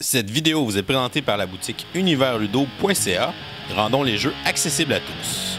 Cette vidéo vous est présentée par la boutique universludo.ca. Rendons les jeux accessibles à tous.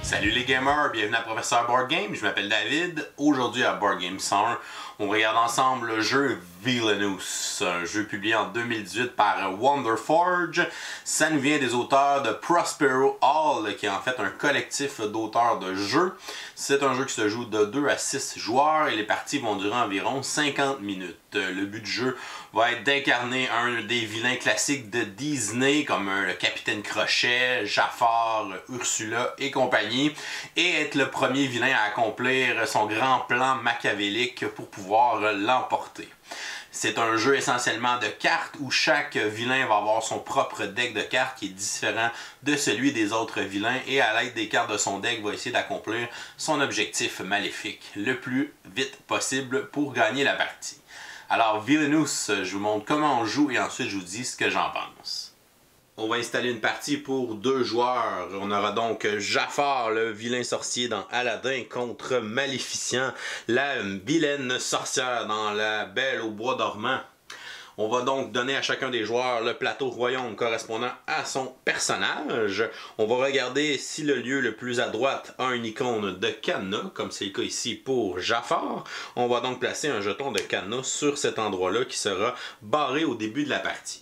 Salut les gamers, bienvenue à Professeur Board Game, je m'appelle David. Aujourd'hui à Board Game 101, on regarde ensemble le jeu Villainous, un jeu publié en 2018 par Wonderforge. Ça nous vient des auteurs de Prospero Hall, qui est en fait un collectif d'auteurs de jeux. C'est un jeu qui se joue de 2 à 6 joueurs et les parties vont durer environ 50 minutes. Le but du jeu va être d'incarner un des vilains classiques de Disney, comme le Capitaine Crochet, Jafar, Ursula et compagnie, et être le premier vilain à accomplir son grand plan machiavélique pour pouvoir l'emporter. C'est un jeu essentiellement de cartes où chaque vilain va avoir son propre deck de cartes qui est différent de celui des autres vilains et à l'aide des cartes de son deck va essayer d'accomplir son objectif maléfique le plus vite possible pour gagner la partie. Alors Villainous, je vous montre comment on joue et ensuite je vous dis ce que j'en pense. On va installer une partie pour 2 joueurs. On aura donc Jafar, le vilain sorcier dans Aladdin, contre Maléficent, la vilaine sorcière dans La Belle au bois dormant. On va donc donner à chacun des joueurs le plateau royaume correspondant à son personnage. On va regarder si le lieu le plus à droite a une icône de cadenas, comme c'est le cas ici pour Jafar. On va donc placer un jeton de cadenas sur cet endroit-là qui sera barré au début de la partie.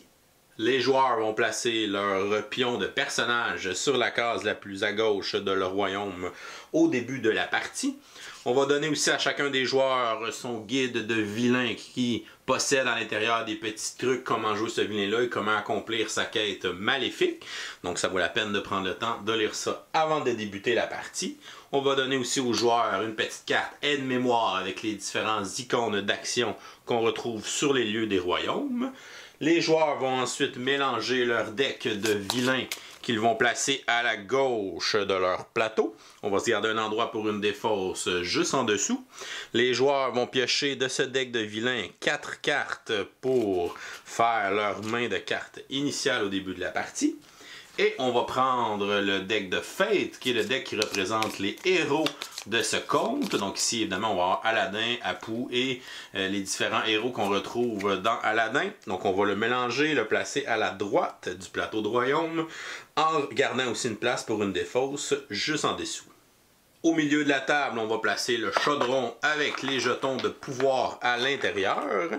Les joueurs vont placer leur pion de personnage sur la case la plus à gauche de leur royaume au début de la partie. On va donner aussi à chacun des joueurs son guide de vilain qui possède à l'intérieur des petits trucs, comment jouer ce vilain-là et comment accomplir sa quête maléfique. Donc ça vaut la peine de prendre le temps de lire ça avant de débuter la partie. On va donner aussi aux joueurs une petite carte aide-mémoire avec les différentes icônes d'action qu'on retrouve sur les lieux des royaumes. Les joueurs vont ensuite mélanger leur deck de vilains qu'ils vont placer à la gauche de leur plateau. On va se garder un endroit pour une défausse juste en dessous. Les joueurs vont piocher de ce deck de vilains 4 cartes pour faire leur main de cartes initiale au début de la partie. Et on va prendre le deck de Fate, qui est le deck qui représente les héros de ce conte. Donc ici, évidemment, on va avoir Aladdin, Apu et les différents héros qu'on retrouve dans Aladdin. Donc on va le mélanger, le placer à la droite du plateau de royaume, en gardant aussi une place pour une défausse juste en dessous. Au milieu de la table, on va placer le chaudron avec les jetons de pouvoir à l'intérieur.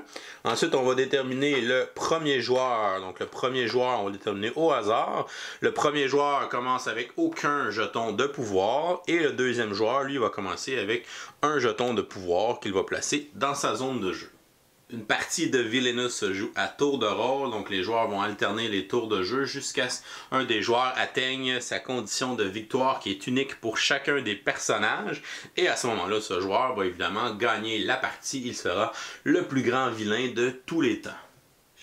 Ensuite, on va déterminer le premier joueur. Donc le premier joueur, on va le déterminer au hasard. Le premier joueur commence avec aucun jeton de pouvoir. Et le deuxième joueur, lui, va commencer avec un jeton de pouvoir qu'il va placer dans sa zone de jeu. Une partie de Villainous se joue à tour de rôle, donc les joueurs vont alterner les tours de jeu jusqu'à ce qu'un des joueurs atteigne sa condition de victoire qui est unique pour chacun des personnages. Et à ce moment-là, ce joueur va évidemment gagner la partie. Il sera le plus grand vilain de tous les temps.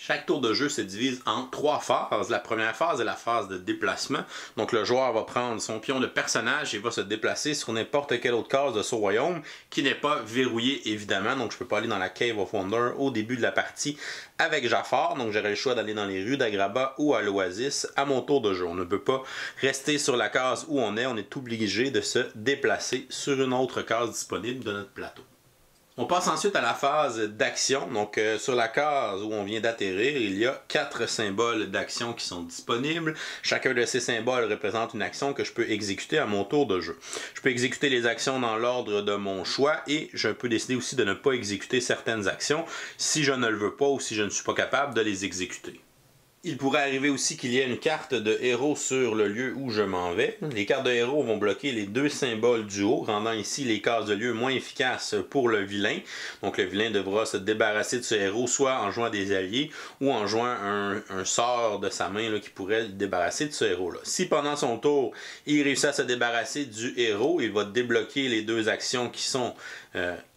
Chaque tour de jeu se divise en 3 phases. La première phase est la phase de déplacement. Donc le joueur va prendre son pion de personnage et va se déplacer sur n'importe quelle autre case de son royaume qui n'est pas verrouillée évidemment. Donc je ne peux pas aller dans la Cave of Wonder au début de la partie avec Jafar. Donc j'aurai le choix d'aller dans les rues d'Agraba ou à l'Oasis à mon tour de jeu. On ne peut pas rester sur la case où on est obligé de se déplacer sur une autre case disponible de notre plateau. On passe ensuite à la phase d'action. Donc sur la case où on vient d'atterrir, il y a 4 symboles d'action qui sont disponibles. Chacun de ces symboles représente une action que je peux exécuter à mon tour de jeu. Je peux exécuter les actions dans l'ordre de mon choix et je peux décider aussi de ne pas exécuter certaines actions si je ne le veux pas ou si je ne suis pas capable de les exécuter. Il pourrait arriver aussi qu'il y ait une carte de héros sur le lieu où je m'en vais. Les cartes de héros vont bloquer les 2 symboles du haut, rendant ici les cases de lieu moins efficaces pour le vilain. Donc le vilain devra se débarrasser de ce héros soit en jouant des alliés ou en jouant un sort de sa main là, qui pourrait le débarrasser de ce héros-là. Si pendant son tour, il réussit à se débarrasser du héros, il va débloquer les 2 actions qui sont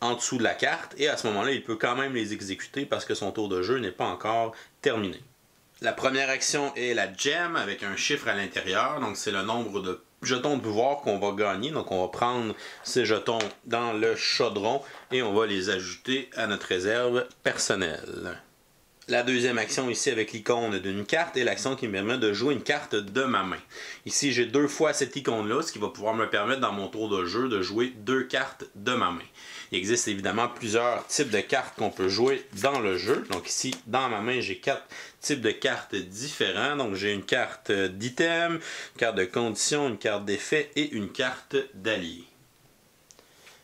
en dessous de la carte et à ce moment-là, il peut quand même les exécuter parce que son tour de jeu n'est pas encore terminé. La première action est la gem avec un chiffre à l'intérieur, donc c'est le nombre de jetons de pouvoir qu'on va gagner. Donc on va prendre ces jetons dans le chaudron et on va les ajouter à notre réserve personnelle. La deuxième action ici avec l'icône d'une carte est l'action qui me permet de jouer une carte de ma main. Ici, j'ai 2 fois cette icône-là, ce qui va pouvoir me permettre dans mon tour de jeu de jouer 2 cartes de ma main. Il existe évidemment plusieurs types de cartes qu'on peut jouer dans le jeu. Donc ici, dans ma main, j'ai 4 types de cartes différents. Donc j'ai une carte d'item, une carte de condition, une carte d'effet et une carte d'allié.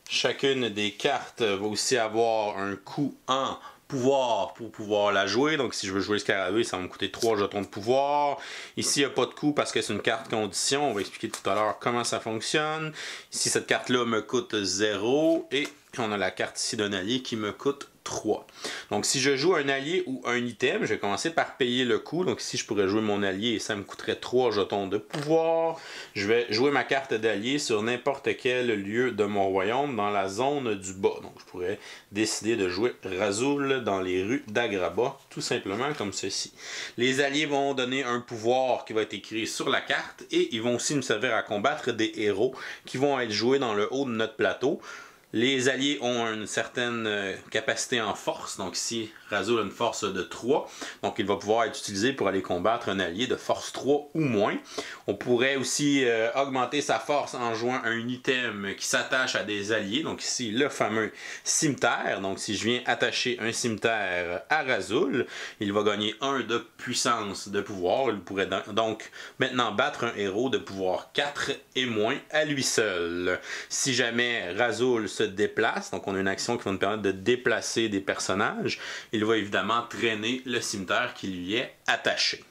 Chacune des cartes va aussi avoir un coût en pouvoir pour pouvoir la jouer. Donc si je veux jouer le scarabée, ça va me coûter 3 jetons de pouvoir. Ici, il n'y a pas de coût parce que c'est une carte condition. On va expliquer tout à l'heure comment ça fonctionne. Ici, cette carte-là me coûte 0 et on a la carte ici d'un allié qui me coûte 3. Donc si je joue un allié ou un item, je vais commencer par payer le coût. Donc ici, je pourrais jouer mon allié et ça me coûterait 3 jetons de pouvoir. Je vais jouer ma carte d'allié sur n'importe quel lieu de mon royaume dans la zone du bas. Donc je pourrais décider de jouer Razoul dans les rues d'Agraba, tout simplement comme ceci. Les alliés vont donner un pouvoir qui va être écrit sur la carte et ils vont aussi nous servir à combattre des héros qui vont être joués dans le haut de notre plateau. Les alliés ont une certaine capacité en force, donc ici, Razoul a une force de 3, donc il va pouvoir être utilisé pour aller combattre un allié de force 3 ou moins. On pourrait aussi augmenter sa force en jouant un item qui s'attache à des alliés, donc ici, le fameux cimetière. Donc si je viens attacher un cimetière à Razoul, il va gagner 1 de puissance de pouvoir. Il pourrait donc maintenant battre un héros de pouvoir 4 et moins à lui seul. Si jamais Razoul se déplace, donc on a une action qui va nous permettre de déplacer des personnages, il va évidemment traîner le cimetière qui lui est attaché.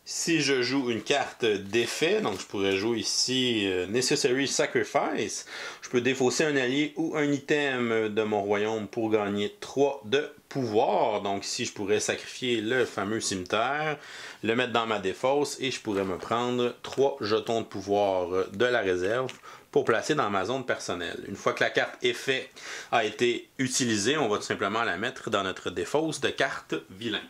Si je joue une carte d'effet, donc je pourrais jouer ici Necessary Sacrifice, je peux défausser un allié ou un item de mon royaume pour gagner 3 de pouvoir. Donc ici, je pourrais sacrifier le fameux cimetière, le mettre dans ma défausse et je pourrais me prendre 3 jetons de pouvoir de la réserve pour placer dans ma zone personnelle. Une fois que la carte effet a été utilisée, on va tout simplement la mettre dans notre défausse de carte vilain.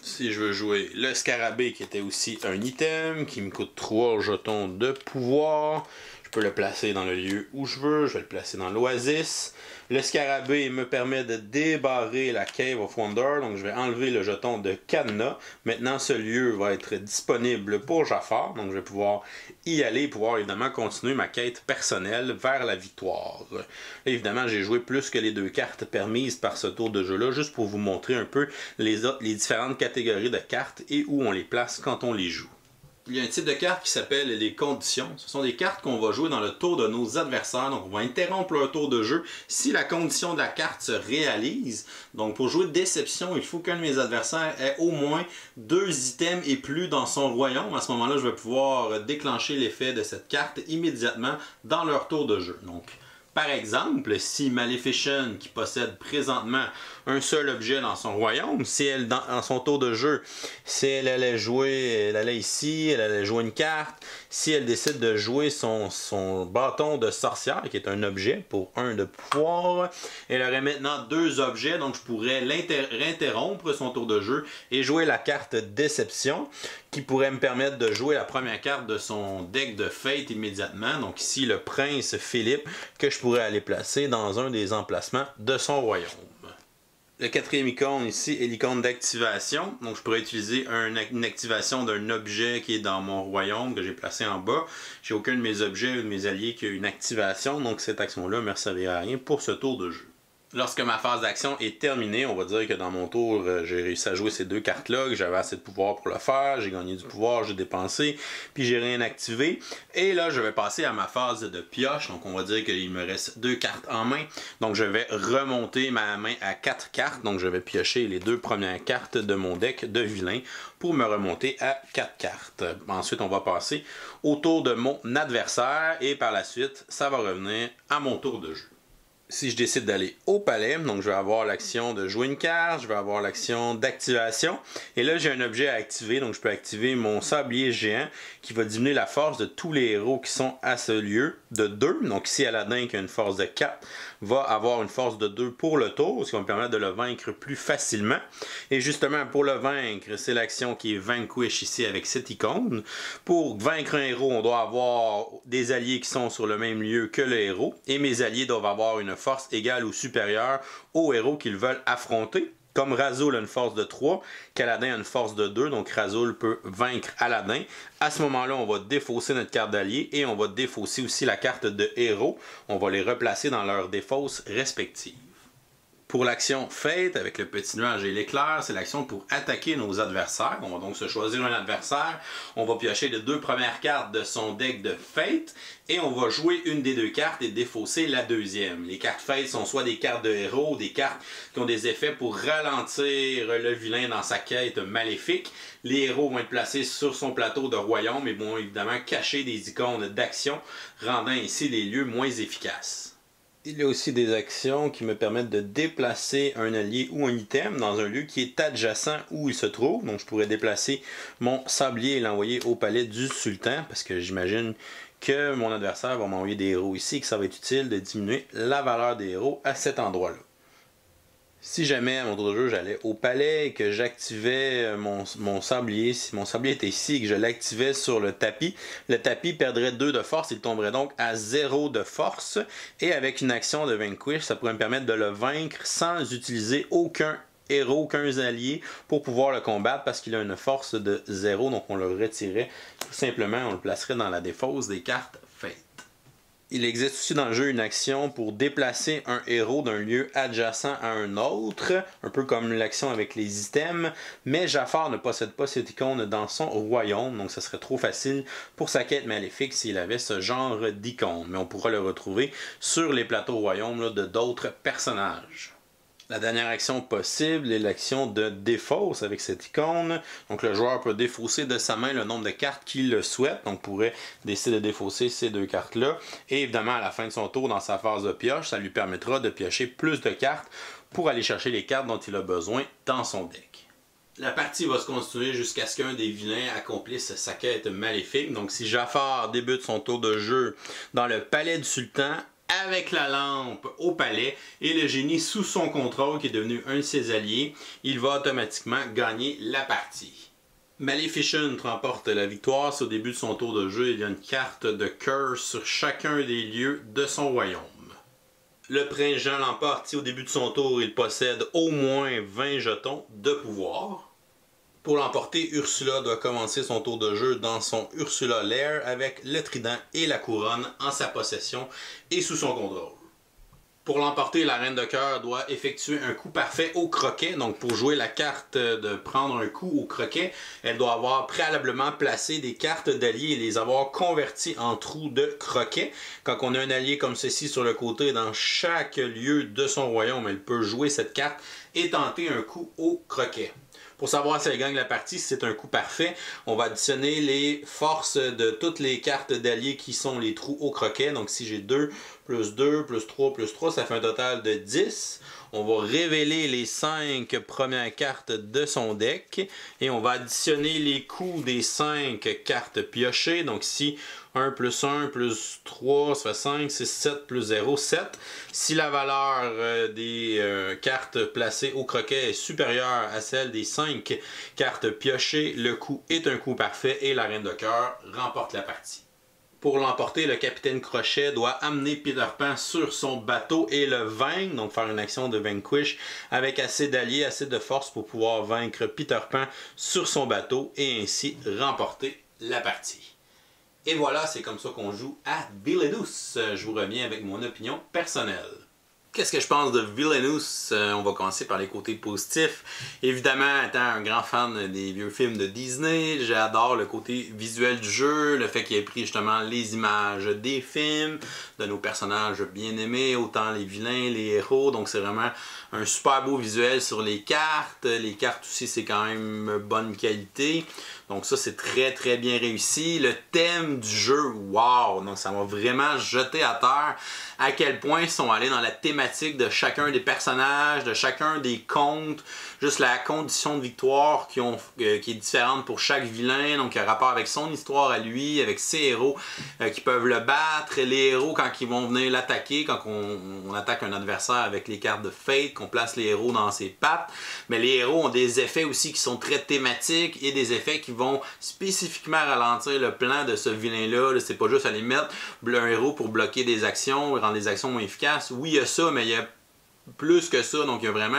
Si je veux jouer le scarabée qui était aussi un item, qui me coûte 3 jetons de pouvoir, je peux le placer dans le lieu où je veux, je vais le placer dans l'oasis. Le scarabée me permet de débarrer la Cave of Wonder, donc je vais enlever le jeton de cadenas. Maintenant, ce lieu va être disponible pour Jafar, donc je vais pouvoir y aller, pouvoir évidemment continuer ma quête personnelle vers la victoire. Évidemment, j'ai joué plus que les 2 cartes permises par ce tour de jeu-là, juste pour vous montrer un peu les différentes catégories de cartes et où on les place quand on les joue. Il y a un type de carte qui s'appelle les conditions. Ce sont des cartes qu'on va jouer dans le tour de nos adversaires. Donc, on va interrompre leur tour de jeu si la condition de la carte se réalise. Donc, pour jouer déception, il faut qu'un de mes adversaires ait au moins 2 items et plus dans son royaume. À ce moment-là, je vais pouvoir déclencher l'effet de cette carte immédiatement dans leur tour de jeu. Donc, par exemple, si Maleficent, qui possède présentement un seul objet dans son royaume, si elle, dans son tour de jeu, si elle allait jouer, elle allait ici, elle allait jouer une carte, si elle décide de jouer son bâton de sorcière, qui est un objet pour 1 de pouvoir, elle aurait maintenant 2 objets, donc je pourrais réinterrompre son tour de jeu et jouer la carte Déception, qui pourrait me permettre de jouer la première carte de son deck de Fate immédiatement. Donc ici, le prince Philippe, que je pourrais aller placer dans un des emplacements de son royaume. Le 4e icône ici est l'icône d'activation. Donc je pourrais utiliser une activation d'un objet qui est dans mon royaume que j'ai placé en bas. J'ai aucun de mes objets ou de mes alliés qui a une activation, donc cette action-là ne me servira à rien pour ce tour de jeu. Lorsque ma phase d'action est terminée, on va dire que dans mon tour, j'ai réussi à jouer ces 2 cartes-là, que j'avais assez de pouvoir pour le faire, j'ai gagné du pouvoir, j'ai dépensé, puis j'ai rien activé. Et là, je vais passer à ma phase de pioche, donc on va dire qu'il me reste 2 cartes en main. Donc je vais remonter ma main à 4 cartes, donc je vais piocher les 2 premières cartes de mon deck de vilain pour me remonter à 4 cartes. Ensuite, on va passer au tour de mon adversaire et par la suite, ça va revenir à mon tour de jeu. Si je décide d'aller au palais, donc je vais avoir l'action de jouer une carte, je vais avoir l'action d'activation. Et là, j'ai un objet à activer, donc je peux activer mon sablier géant qui va diminuer la force de tous les héros qui sont à ce lieu de 2. Donc ici, Aladdin qui a une force de 4 va avoir une force de 2 pour le tour, ce qui va me permettre de le vaincre plus facilement. Et justement, pour le vaincre, c'est l'action qui est Vanquish ici avec cette icône. Pour vaincre un héros, on doit avoir des alliés qui sont sur le même lieu que le héros. Et mes alliés doivent avoir une force égale ou supérieure aux héros qu'ils veulent affronter. Comme Rasoul a une force de 3, qu'Aladin a une force de 2, donc Rasoul peut vaincre Aladin. À ce moment-là, on va défausser notre carte d'allié et on va défausser aussi la carte de héros. On va les replacer dans leurs défausses respectives. Pour l'action Fate, avec le petit nuage et l'éclair, c'est l'action pour attaquer nos adversaires. On va donc se choisir un adversaire. On va piocher les 2 premières cartes de son deck de Fate et on va jouer une des 2 cartes et défausser la deuxième. Les cartes Fate sont soit des cartes de héros, des cartes qui ont des effets pour ralentir le vilain dans sa quête maléfique. Les héros vont être placés sur son plateau de royaume et vont évidemment cacher des icônes d'action, rendant ainsi les lieux moins efficaces. Il y a aussi des actions qui me permettent de déplacer un allié ou un item dans un lieu qui est adjacent où il se trouve. Donc je pourrais déplacer mon sablier et l'envoyer au palais du sultan parce que j'imagine que mon adversaire va m'envoyer des héros ici et que ça va être utile de diminuer la valeur des héros à cet endroit-là. Si jamais à mon tour de jeu j'allais au palais et que j'activais mon sablier, si mon sablier était ici et que je l'activais sur le tapis perdrait 2 de force, il tomberait donc à 0 de force. Et avec une action de Vanquish, ça pourrait me permettre de le vaincre sans utiliser aucun héros, aucun allié pour pouvoir le combattre parce qu'il a une force de 0. Donc on le retirait tout simplement, on le placerait dans la défausse des cartes Fate. Il existe aussi dans le jeu une action pour déplacer un héros d'un lieu adjacent à un autre, un peu comme l'action avec les items, mais Jafar ne possède pas cette icône dans son royaume, donc ce serait trop facile pour sa quête maléfique s'il avait ce genre d'icône, mais on pourra le retrouver sur les plateaux royaumes de d'autres personnages. La dernière action possible est l'action de défausse avec cette icône. Donc le joueur peut défausser de sa main le nombre de cartes qu'il le souhaite. Donc pourrait décider de défausser ces 2 cartes-là. Et évidemment, à la fin de son tour, dans sa phase de pioche, ça lui permettra de piocher plus de cartes pour aller chercher les cartes dont il a besoin dans son deck. La partie va se continuer jusqu'à ce qu'un des vilains accomplisse sa quête maléfique. Donc si Jafar débute son tour de jeu dans le palais du sultan, avec la lampe au palais et le génie sous son contrôle qui est devenu un de ses alliés, il va automatiquement gagner la partie. Maleficent remporte la victoire. Au début de son tour de jeu, il y a une carte de curse sur chacun des lieux de son royaume. Le prince Jean l'emporte. Au début de son tour, il possède au moins 20 jetons de pouvoir. Pour l'emporter, Ursula doit commencer son tour de jeu dans son Ursula Lair avec le trident et la couronne en sa possession et sous son contrôle. Pour l'emporter, la reine de cœur doit effectuer un coup parfait au croquet. Donc pour jouer la carte de prendre un coup au croquet, elle doit avoir préalablement placé des cartes d'alliés et les avoir converties en trous de croquet. Quand on a un allié comme ceci sur le côté, dans chaque lieu de son royaume, elle peut jouer cette carte et tenter un coup au croquet. Pour savoir si elle gagne la partie, si c'est un coup parfait, on va additionner les forces de toutes les cartes d'alliés qui sont les trous au croquet. Donc si j'ai 2, plus 2, plus 3, ça fait un total de 10. On va révéler les 5 premières cartes de son deck et on va additionner les coups des 5 cartes piochées. Donc ici, 1 plus 1 plus 3, ça fait 5, 6, 7 plus 0, 7. Si la valeur des cartes placées au croquet est supérieure à celle des 5 cartes piochées, le coup est un coup parfait et la reine de cœur remporte la partie. Pour l'emporter, le capitaine Crochet doit amener Peter Pan sur son bateau et le vaincre, donc faire une action de Vanquish avec assez d'alliés, assez de force pour pouvoir vaincre Peter Pan sur son bateau et ainsi remporter la partie. Et voilà, c'est comme ça qu'on joue à Villainous. Je vous reviens avec mon opinion personnelle. Qu'est-ce que je pense de Villainous? On va commencer par les côtés positifs. Évidemment, étant un grand fan des vieux films de Disney, j'adore le côté visuel du jeu, le fait qu'il ait pris justement les images des films, de nos personnages bien aimés, autant les vilains, les héros. Donc c'est vraiment un super beau visuel sur les cartes. Les cartes aussi, c'est quand même bonne qualité. Donc ça, c'est très très bien réussi. Le thème du jeu, wow! Donc ça m'a vraiment jeté à terre à quel point ils sont allés dans la thématique de chacun des personnages, de chacun des contes, juste la condition de victoire qui est différente pour chaque vilain, donc il y a un rapport avec son histoire à lui, avec ses héros qui peuvent le battre, les héros quand ils vont venir l'attaquer, quand on attaque un adversaire avec les cartes de Fate, qu'on place les héros dans ses pattes, mais les héros ont des effets aussi qui sont très thématiques et des effets qui vont spécifiquement ralentir le plan de ce vilain-là. C'est pas juste aller mettre un héros pour bloquer des actions, rendre les actions moins efficaces. Oui, il y a ça, mais il y a plus que ça, donc il y a vraiment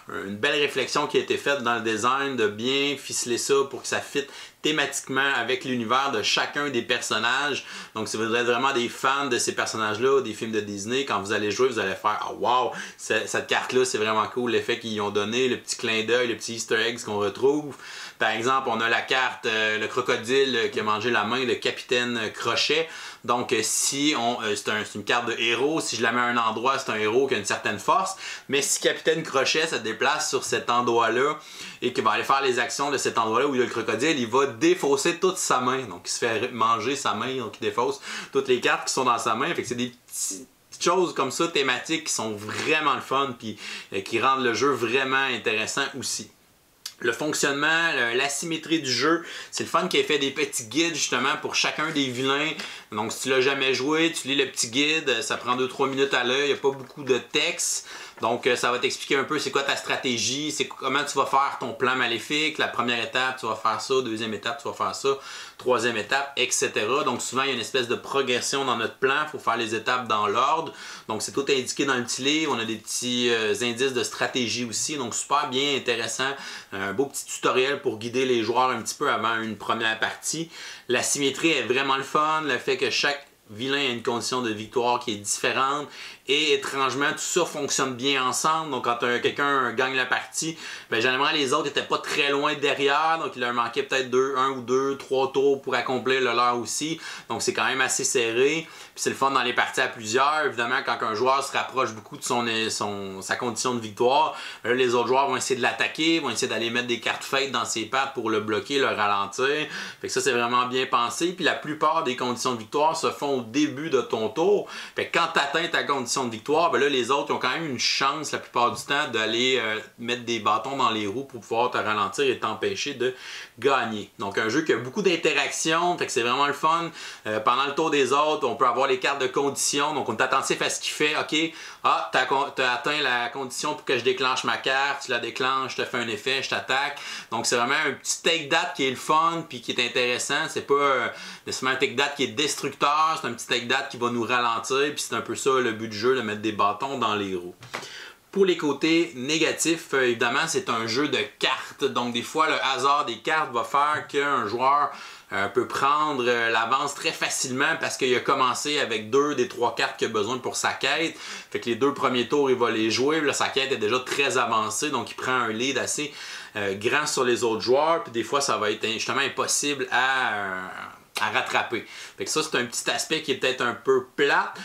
une belle réflexion qui a été faite dans le design de bien ficeler ça pour que ça fitte thématiquement avec l'univers de chacun des personnages. Donc si vous êtes vraiment des fans de ces personnages-là, des films de Disney, quand vous allez jouer, vous allez faire « Ah wow, cette carte-là, c'est vraiment cool, l'effet qu'ils ont donné, le petit clin d'œil, le petit easter eggs qu'on retrouve. » Par exemple, on a la carte, le crocodile qui a mangé la main, le capitaine Crochet. Donc si c'est une carte de héros, si je la mets à un endroit, c'est un héros qui a une certaine force. Mais si Capitaine Crochet se déplace sur cet endroit-là et qu'il va aller faire les actions de cet endroit-là où il y a le crocodile, il va défausser toute sa main. Donc il se fait manger sa main, donc il défausse toutes les cartes qui sont dans sa main. Fait que c'est des petites choses comme ça, thématiques, qui sont vraiment le fun puis qui rendent le jeu vraiment intéressant aussi. Le fonctionnement, l'asymétrie du jeu, c'est le fun qui a fait des petits guides justement pour chacun des vilains. Donc si tu l'as jamais joué, tu lis le petit guide, ça prend 2-3 minutes à l'œil, il n'y a pas beaucoup de texte. Donc ça va t'expliquer un peu c'est quoi ta stratégie, c'est comment tu vas faire ton plan maléfique. La première étape, tu vas faire ça, deuxième étape, tu vas faire ça, troisième étape, etc. Donc souvent il y a une espèce de progression dans notre plan, il faut faire les étapes dans l'ordre. Donc c'est tout indiqué dans le petit livre, on a des petits indices de stratégie aussi, donc super bien intéressant. Un beau petit tutoriel pour guider les joueurs un petit peu avant une première partie. La symétrie est vraiment le fun, le fait que chaque vilain a une condition de victoire qui est différente et étrangement tout ça fonctionne bien ensemble. Donc quand quelqu'un gagne la partie, ben, généralement les autres n'étaient pas très loin derrière, donc il leur manquait peut-être 1 ou 2, 3 tours pour accomplir le leur aussi. Donc c'est quand même assez serré. Puis c'est le fun dans les parties à plusieurs. Évidemment, quand un joueur se rapproche beaucoup de sa condition de victoire, là, les autres joueurs vont essayer de l'attaquer, vont essayer d'aller mettre des cartes faites dans ses pattes pour le bloquer, le ralentir. Fait que ça, c'est vraiment bien pensé. Puis la plupart des conditions de victoire se font au début de ton tour. Fait que quand tu atteins ta condition de victoire, ben là, les autres ils ont quand même une chance la plupart du temps d'aller mettre des bâtons dans les roues pour pouvoir te ralentir et t'empêcher de gagner. Donc un jeu qui a beaucoup d'interactions, fait que c'est vraiment le fun. Pendant le tour des autres, on peut avoir les cartes de conditions, donc on est attentif à ce qu'il fait. Ok, ah, t'as atteint la condition pour que je déclenche ma carte, tu la déclenches, je te fais un effet, je t'attaque. Donc c'est vraiment un petit take date qui est le fun puis qui est intéressant. C'est pas nécessairement un take date qui est destructeur, c'est un petit take date qui va nous ralentir, puis c'est un peu ça le but du jeu, de mettre des bâtons dans les roues. Pour les côtés négatifs, évidemment, c'est un jeu de cartes. Donc des fois, le hasard des cartes va faire qu'un joueur peut prendre l'avance très facilement parce qu'il a commencé avec 2 des 3 cartes qu'il a besoin pour sa quête. Fait que les 2 premiers tours, il va les jouer. Là, sa quête est déjà très avancée, donc il prend un lead assez grand sur les autres joueurs. Puis des fois, ça va être justement impossible à rattraper. Fait que ça, c'est un petit aspect qui est peut-être un peu plate.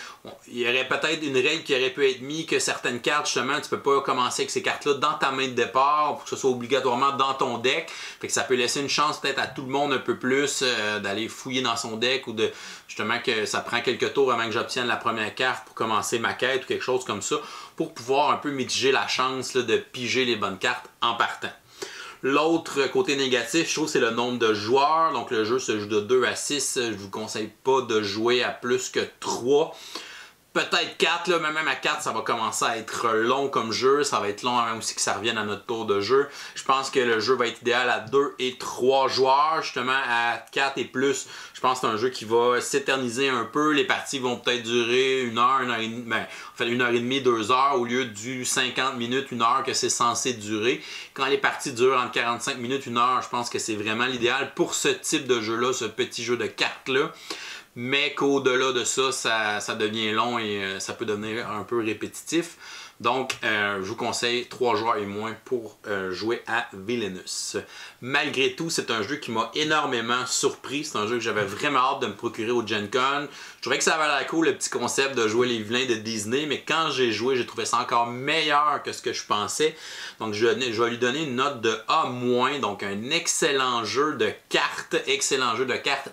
Il y aurait peut-être une règle qui aurait pu être mise que certaines cartes, justement, tu peux pas commencer avec ces cartes-là dans ta main de départ pour que ce soit obligatoirement dans ton deck. Fait que ça peut laisser une chance peut-être à tout le monde un peu plus d'aller fouiller dans son deck ou de justement que ça prend quelques tours avant que j'obtienne la première carte pour commencer ma quête ou quelque chose comme ça pour pouvoir un peu mitiger la chance là, de piger les bonnes cartes en partant. L'autre côté négatif, je trouve, c'est le nombre de joueurs. Donc le jeu se joue de 2 à 6. Je vous conseille pas de jouer à plus que 3. Peut-être 4, là, mais même à 4, ça va commencer à être long comme jeu. Ça va être long avant aussi que ça revienne à notre tour de jeu. Je pense que le jeu va être idéal à 2 et 3 joueurs. Justement, à 4 et plus, je pense que c'est un jeu qui va s'éterniser un peu. Les parties vont peut-être durer 1 heure, 1 heure et demie, ben, en fait 1 heure et demie, 2 heures, au lieu du 50 minutes, 1 heure que c'est censé durer. Quand les parties durent entre 45 minutes, 1 heure, je pense que c'est vraiment l'idéal pour ce type de jeu-là, ce petit jeu de cartes-là. mais qu'au-delà de ça, ça devient long et ça peut devenir un peu répétitif. Donc, je vous conseille 3 joueurs et moins pour jouer à Villainous. Malgré tout, c'est un jeu qui m'a énormément surpris. C'est un jeu que j'avais vraiment hâte de me procurer au Gen Con. Je trouvais que ça avait l'air cool, le petit concept de jouer les vilains de Disney, mais quand j'ai joué, j'ai trouvé ça encore meilleur que ce que je pensais. Donc, je vais lui donner une note de A-, donc un excellent jeu de cartes,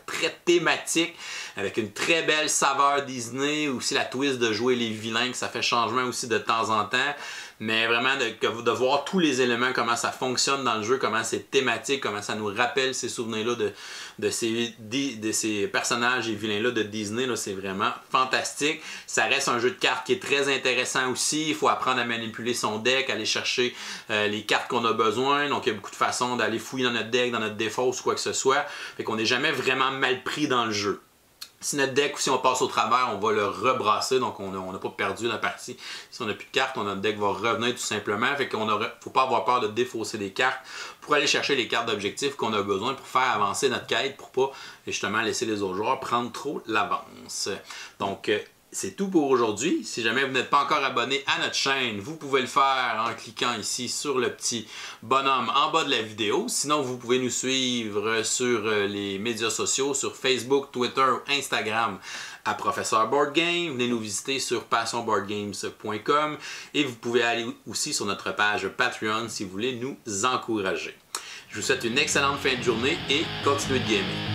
très thématique, avec une très belle saveur Disney, aussi la twist de jouer les vilains, que ça fait changement aussi de temps en temps. Mais vraiment de voir tous les éléments, comment ça fonctionne dans le jeu, comment c'est thématique, comment ça nous rappelle ces souvenirs-là de ces personnages et vilains-là de Disney, c'est vraiment fantastique. Ça reste un jeu de cartes qui est très intéressant aussi. Il faut apprendre à manipuler son deck, aller chercher les cartes qu'on a besoin. Donc il y a beaucoup de façons d'aller fouiller dans notre deck, dans notre défausse ou quoi que ce soit. Fait qu'on n'est jamais vraiment mal pris dans le jeu. Si notre deck, si on passe au travers, on va le rebrasser, donc on n'a pas perdu la partie. Si on n'a plus de cartes, notre deck va revenir tout simplement. Fait qu'on ne faut pas avoir peur de défausser des cartes pour aller chercher les cartes d'objectifs qu'on a besoin pour faire avancer notre quête, pour pas justement laisser les autres joueurs prendre trop l'avance. Donc, c'est tout pour aujourd'hui. Si jamais vous n'êtes pas encore abonné à notre chaîne, vous pouvez le faire en cliquant ici sur le petit bonhomme en bas de la vidéo. Sinon, vous pouvez nous suivre sur les médias sociaux, sur Facebook, Twitter, Instagram à Professeur Board Game. Venez nous visiter sur passionboardgames.com et vous pouvez aller aussi sur notre page Patreon si vous voulez nous encourager. Je vous souhaite une excellente fin de journée et continuez de gamer.